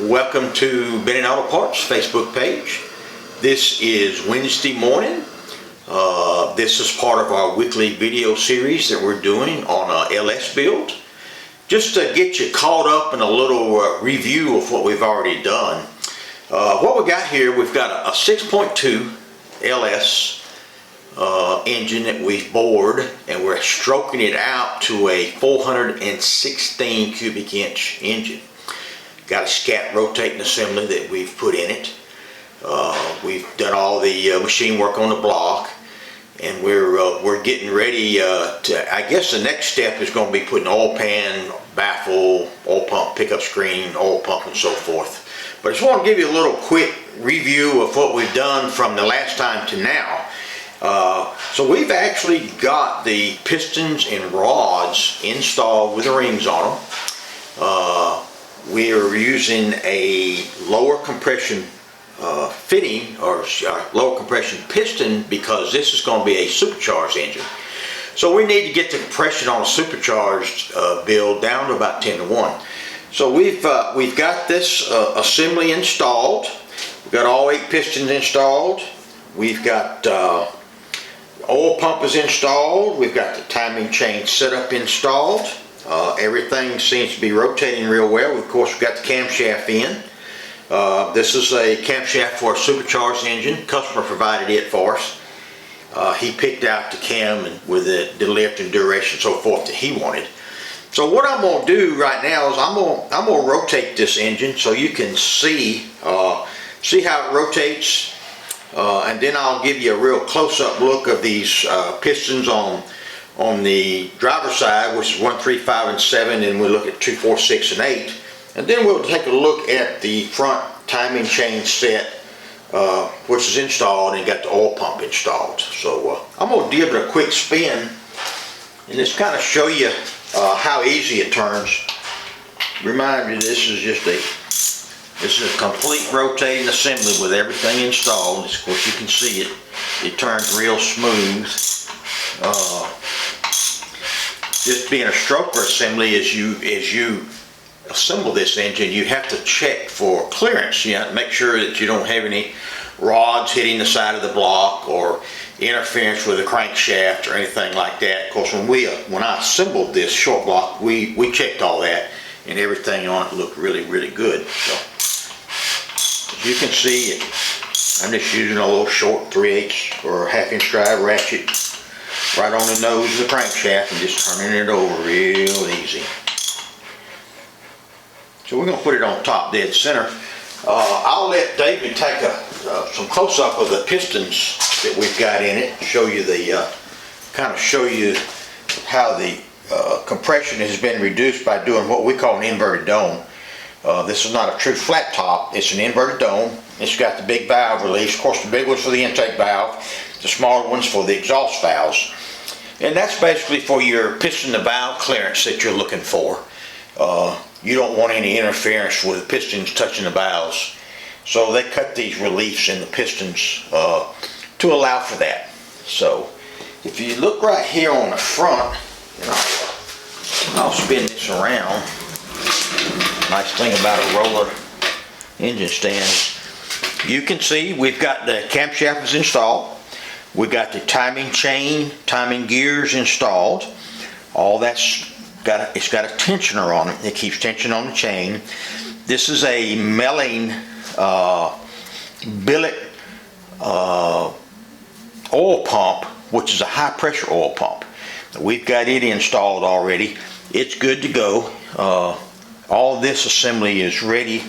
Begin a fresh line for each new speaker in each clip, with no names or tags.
Welcome to Bennett Auto Parts Facebook page. This is Wednesday morning. This is part of our weekly video series that we're doing on LS build. Just to get you caught up in a little review of what we've already done. What we got here, we've got a 6.2 LS engine that we've bored, and we're stroking it out to a 416 cubic inch engine. Got a scat rotating assembly that we've put in it. We've done all the machine work on the block, and we're getting ready to, I guess the next step is going to be putting oil pan, baffle, oil pump, pickup screen, oil pump, and so forth. But I just want to give you a little quick review of what we've done from the last time to now. So we've actually got the pistons and rods installed with the rings on them. We are using a lower compression fitting or lower compression piston because this is going to be a supercharged engine. So we need to get the compression on a supercharged build down to about 10 to 1. So we've got this assembly installed. We've got all 8 pistons installed. We've got oil pump is installed. We've got the timing chain setup installed. Everything seems to be rotating real well. Of course, we've got the camshaft in. This is a camshaft for a supercharged engine. Customer provided it for us. He picked out the cam and with the lift and duration and so forth that he wanted. So what I'm going to do right now is I'm going to rotate this engine so you can see how it rotates. And then I'll give you a real close-up look of these pistons on the driver's side, which is 1, 3, 5, and 7, and we'll look at 2, 4, 6, and 8. And then we'll take a look at the front timing chain set, which is installed, and got the oil pump installed. So I'm going to give it a quick spin and just kind of show you how easy it turns. Remind you, this is a complete rotating assembly with everything installed. Of course, you can see it turns real smooth. Just being a stroker assembly, as you assemble this engine, you have to check for clearance. You have to make sure that you don't have any rods hitting the side of the block or interference with the crankshaft or anything like that. Of course, when I assembled this short block, we checked all that, and everything on it looked really, really good. So as you can see, I'm just using a little short 3/8 or 1/2 inch drive ratchet right on the nose of the crankshaft and just turning it over real easy. So we're going to put it on top dead center. I'll let David take some close-up of the pistons that we've got in it, show you how the compression has been reduced by doing what we call an inverted dome. This is not a true flat top, it's an inverted dome. It's got the big valve release. Of course, the big one's for the intake valve, the smaller one's for the exhaust valves. And that's basically for your piston to valve clearance that you're looking for. You don't want any interference with the pistons touching the valves. So they cut these reliefs in the pistons to allow for that. So if you look right here on the front, and I'll spin this around. Nice thing about a roller engine stand, you can see we've got the camshaft is installed. We've got the timing chain, timing gears installed. All that's got it's got a tensioner on it. It keeps tension on the chain. This is a Melling billet oil pump, which is a high pressure oil pump. We've got it installed already. It's good to go. All this assembly is ready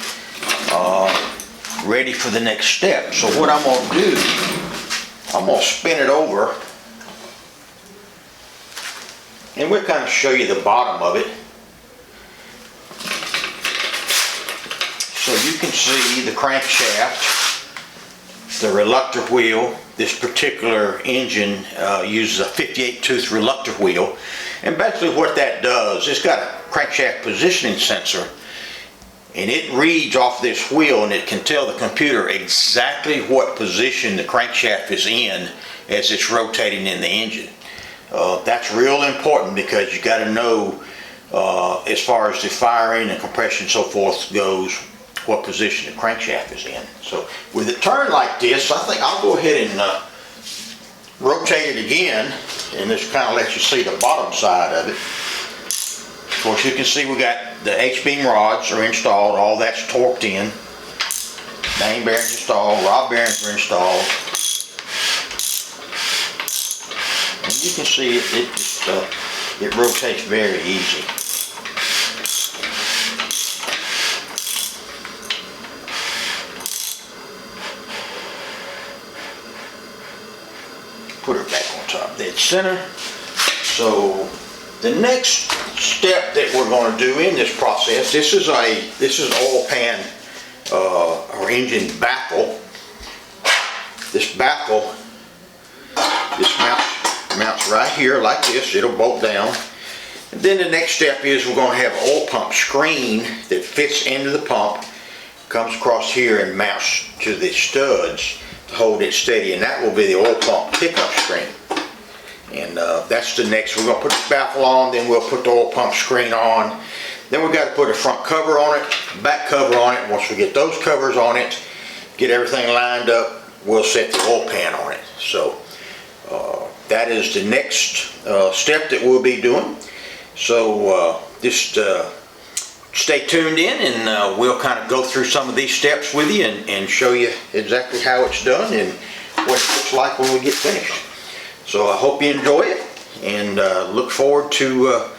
for the next step. So what I'm going to do, I'm going to spin it over and we'll kind of show you the bottom of it. So you can see the crankshaft, the reluctor wheel. This particular engine uses a 58 tooth reluctor wheel. And basically what that does, it's got a crankshaft positioning sensor, and it reads off this wheel, and it can tell the computer exactly what position the crankshaft is in as it's rotating in the engine. That's real important because you got to know as far as the firing and compression and so forth goes, what position the crankshaft is in. So with it turned like this, I think I'll go ahead and rotate it again, and this kind of lets you see the bottom side of it. Of course, you can see we got the H-beam rods are installed, all that's torqued in. Main bearings installed, rod bearings are installed. And you can see it rotates very easy. Put her back on top, dead center. So the next step that we're going to do in this process, this is oil pan or engine baffle. This baffle, this mounts right here like this. It'll bolt down. And then the next step is we're going to have an oil pump screen that fits into the pump, comes across here and mounts to the studs to hold it steady, and that will be the oil pump pickup screen. And that's the next. We're going to put the baffle on, then we'll put the oil pump screen on. Then we've got to put a front cover on it, back cover on it. Once we get those covers on it, get everything lined up, we'll set the oil pan on it. So that is the next step that we'll be doing. So just stay tuned in, and we'll kind of go through some of these steps with you and show you exactly how it's done and what it looks like when we get finished. So I hope you enjoy it, and look forward to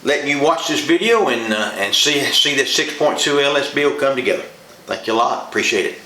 letting you watch this video and see this 6.2 LS build come together. Thank you a lot. Appreciate it.